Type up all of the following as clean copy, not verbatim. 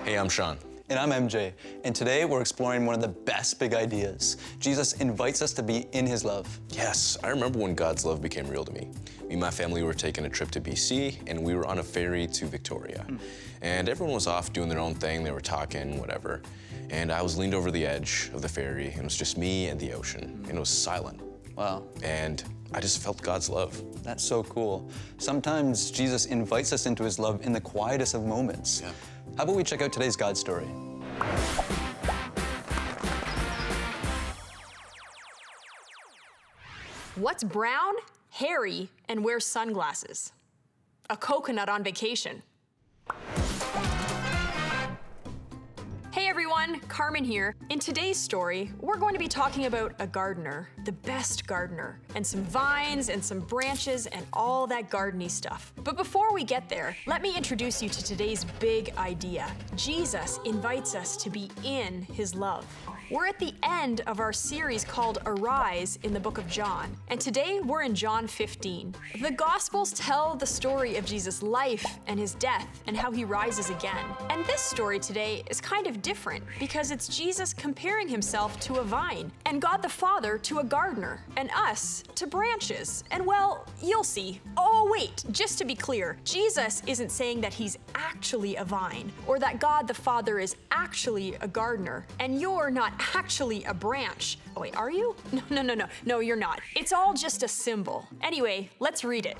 Hey, I'm Sean. And I'm MJ, and today we're exploring one of the best big ideas. Jesus invites us to be in his love. Yes, I remember when God's love became real to me. Me and my family were taking a trip to BC, and we were on a ferry to Victoria. And everyone was off doing their own thing, they were talking, whatever. And I was leaned over the edge of the ferry, and it was just me and the ocean, and it was silent. Wow. And I just felt God's love. That's so cool. Sometimes Jesus invites us into his love in the quietest of moments. Yeah. How about we check out today's God story? What's brown, hairy, and wears sunglasses? A coconut on vacation. Hey everyone, Karmyn here. In today's story, we're going to be talking about a gardener, the best gardener, and some vines and some branches and all that gardeny stuff. But before we get there, let me introduce you to today's big idea. Jesus invites us to be in his love. We're at the end of our series called Arise in the book of John, and today we're in John 15. The Gospels tell the story of Jesus' life and his death and how he rises again. And this story today is kind of different because it's Jesus comparing himself to a vine, and God the Father to a gardener, and us to branches. And well, you'll see. Oh wait, just to be clear, Jesus isn't saying that he's actually a vine, or that God the Father is actually a gardener, and you're not actually a branch. Oh wait, are you? No, you're not. It's all just a symbol. Anyway, let's read it.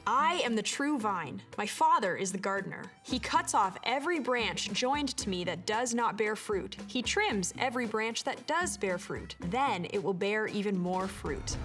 I am the true vine. My Father is the gardener. He cuts off every branch joined to me that does not bear fruit. He trims every branch that does bear fruit. Then it will bear even more fruit.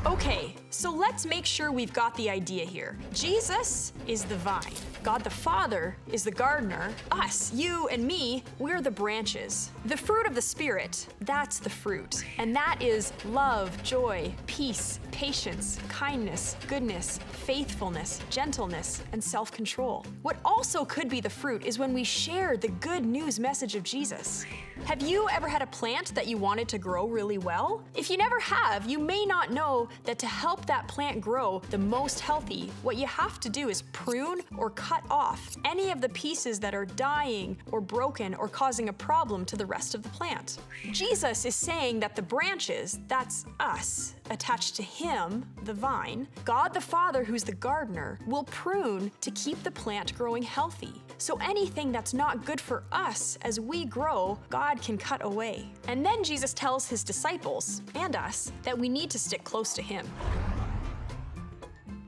Okay, so let's make sure we've got the idea here. Jesus is the vine. God the Father is the gardener. Us, you and me, we're the branches. The fruit of the Spirit, that's the fruit. And that is love, joy, peace, patience, kindness, goodness, faithfulness, gentleness, and self-control. What also could be the fruit is when we share the good news message of Jesus. Have you ever had a plant that you wanted to grow really well? If you never have, you may not know that to help that plant grow the most healthy, what you have to do is prune or cut off any of the pieces that are dying or broken or causing a problem to the rest of the plant. Jesus is saying that the branches, that's us, attached to him, the vine, God the Father, who's the gardener, will prune to keep the plant growing healthy. So anything that's not good for us as we grow, God can cut away. And then Jesus tells his disciples, and us, that we need to stick close to him.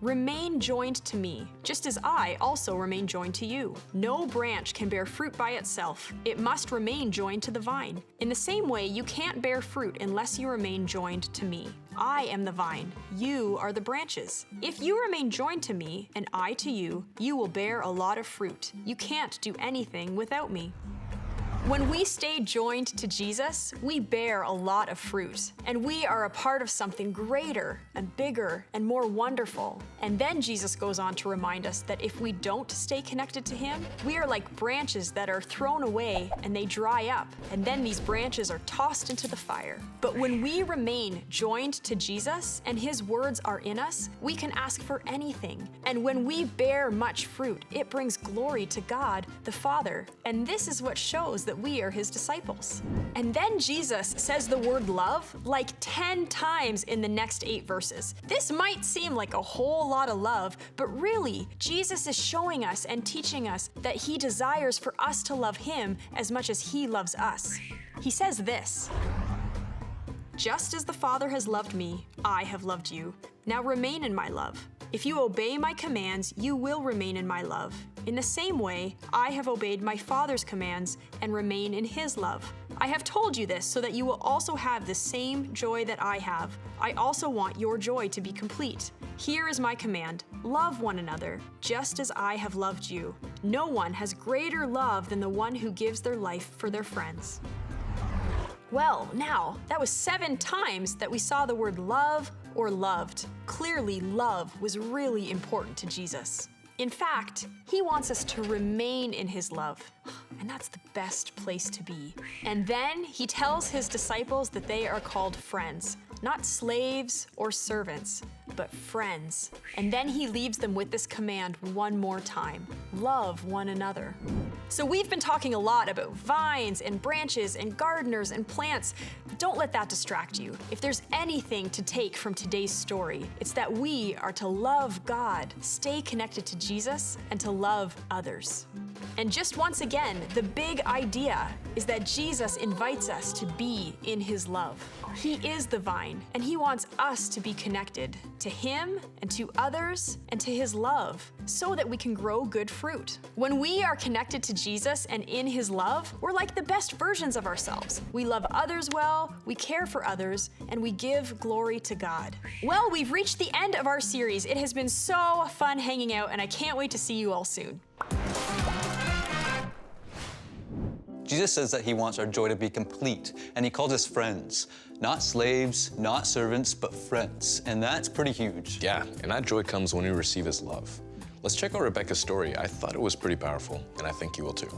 Remain joined to me, just as I also remain joined to you. No branch can bear fruit by itself. It must remain joined to the vine. In the same way, you can't bear fruit unless you remain joined to me. I am the vine, you are the branches. If you remain joined to me and I to you, you will bear a lot of fruit. You can't do anything without me. When we stay joined to Jesus, we bear a lot of fruit, and we are a part of something greater and bigger and more wonderful. And then Jesus goes on to remind us that if we don't stay connected to him, we are like branches that are thrown away and they dry up, and then these branches are tossed into the fire. But when we remain joined to Jesus and his words are in us, we can ask for anything. And when we bear much fruit, it brings glory to God the Father. And this is what shows that we are his disciples. And then Jesus says the word love like 10 times in the next 8 verses. This might seem like a whole lot of love, but really, Jesus is showing us and teaching us that he desires for us to love him as much as he loves us. He says this, "Just as the Father has loved me, I have loved you. Now remain in my love. If you obey my commands, you will remain in my love. In the same way, I have obeyed my Father's commands and remain in his love. I have told you this so that you will also have the same joy that I have. I also want your joy to be complete. Here is my command. Love one another, just as I have loved you. No one has greater love than the one who gives their life for their friends." Well, now, that was 7 times that we saw the word love or loved. Clearly, love was really important to Jesus. In fact, he wants us to remain in his love, and that's the best place to be. And then he tells his disciples that they are called friends, not slaves or servants, but friends. And then he leaves them with this command one more time: love one another. So we've been talking a lot about vines and branches and gardeners and plants. Don't let that distract you. If there's anything to take from today's story, it's that we are to love God, stay connected to Jesus, and to love others. And just once again, the big idea is that Jesus invites us to be in his love. He is the vine, and he wants us to be connected to him and to others and to his love so that we can grow good fruit. When we are connected to Jesus and in his love, we're like the best versions of ourselves. We love others well, we care for others, and we give glory to God. Well, we've reached the end of our series. It has been so fun hanging out, and I can't wait to see you all soon. Jesus says that he wants our joy to be complete, and he calls us friends. Not slaves, not servants, but friends. And that's pretty huge. Yeah, and that joy comes when we receive his love. Let's check out Rebekah's story. I thought it was pretty powerful, and I think you will too.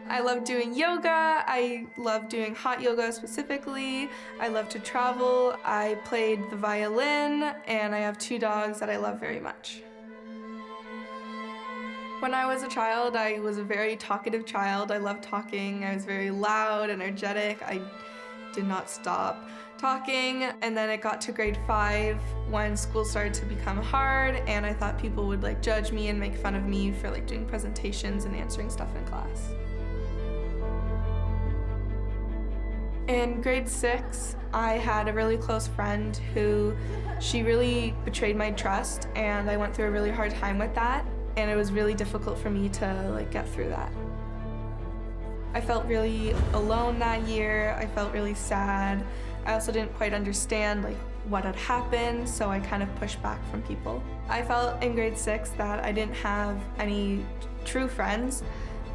I love doing yoga. I love doing hot yoga specifically. I love to travel. I played the violin, and I have 2 dogs that I love very much. When I was a child, I was a very talkative child. I loved talking. I was very loud, energetic. I did not stop talking. And then it got to grade 5 when school started to become hard, and I thought people would judge me and make fun of me for doing presentations and answering stuff in class. In grade 6, I had a really close friend who, she really betrayed my trust, and I went through a really hard time with that. And it was really difficult for me to get through that. I felt really alone that year. I felt really sad. I also didn't quite understand what had happened, so I kind of pushed back from people. I felt in grade 6 that I didn't have any true friends,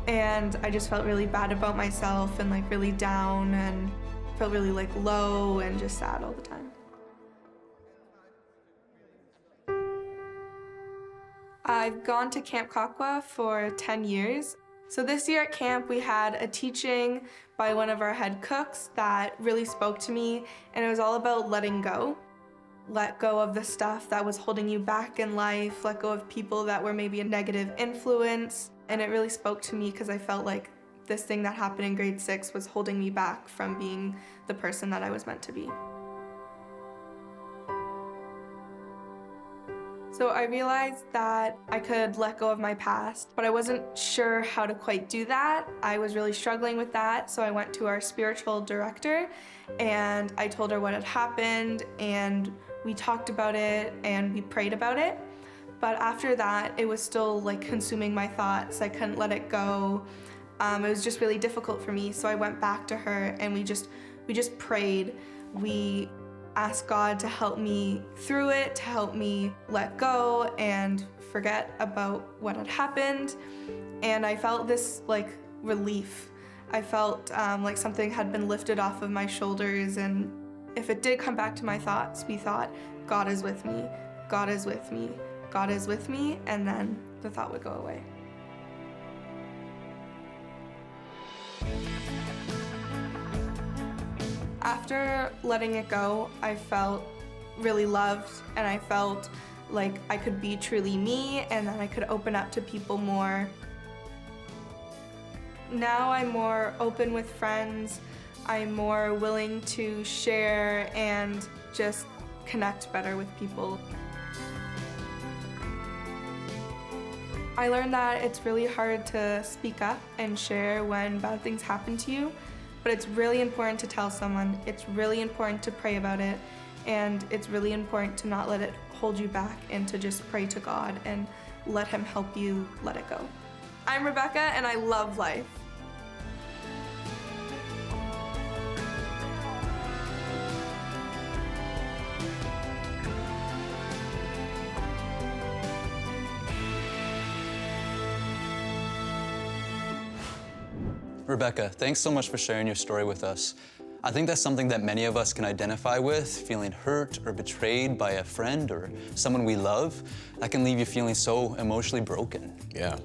and I just felt really bad about myself and really down, and felt really low and just sad all the time. I've gone to Camp Kakwa for 10 years. So this year at camp, we had a teaching by one of our head cooks that really spoke to me, and it was all about letting go. Let go of the stuff that was holding you back in life, let go of people that were maybe a negative influence, and it really spoke to me because I felt like this thing that happened in grade 6 was holding me back from being the person that I was meant to be. So I realized that I could let go of my past, but I wasn't sure how to quite do that. I was really struggling with that, so I went to our spiritual director and I told her what had happened, and we talked about it and we prayed about it. But after that, it was still consuming my thoughts. I couldn't let it go. It was just really difficult for me, so I went back to her and we just prayed. We ask God to help me through it, to help me let go and forget about what had happened. And I felt this relief. I felt like something had been lifted off of my shoulders, and if it did come back to my thoughts, we thought, God is with me, God is with me, God is with me, and then the thought would go away. After letting it go, I felt really loved, and I felt like I could be truly me, and that I could open up to people more. Now I'm more open with friends. I'm more willing to share and just connect better with people. I learned that it's really hard to speak up and share when bad things happen to you. But it's really important to tell someone, it's really important to pray about it, and it's really important to not let it hold you back and to just pray to God and let him help you let it go. I'm Rebekah, and I love life. Rebekah, thanks so much for sharing your story with us. I think that's something that many of us can identify with, feeling hurt or betrayed by a friend or someone we love. That can leave you feeling so emotionally broken. Yeah,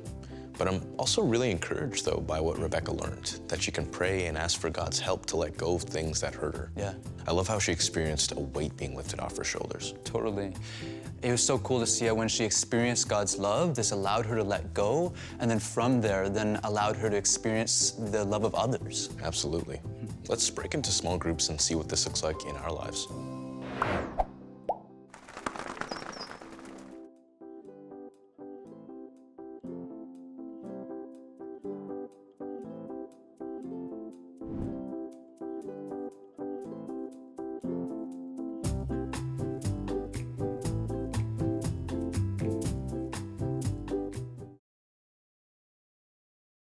but I'm also really encouraged, though, by what Rebekah learned, that she can pray and ask for God's help to let go of things that hurt her. Yeah. I love how she experienced a weight being lifted off her shoulders. Totally. It was so cool to see how when she experienced God's love, this allowed her to let go, and then from there, then allowed her to experience the love of others. Absolutely. Let's break into small groups and see what this looks like in our lives.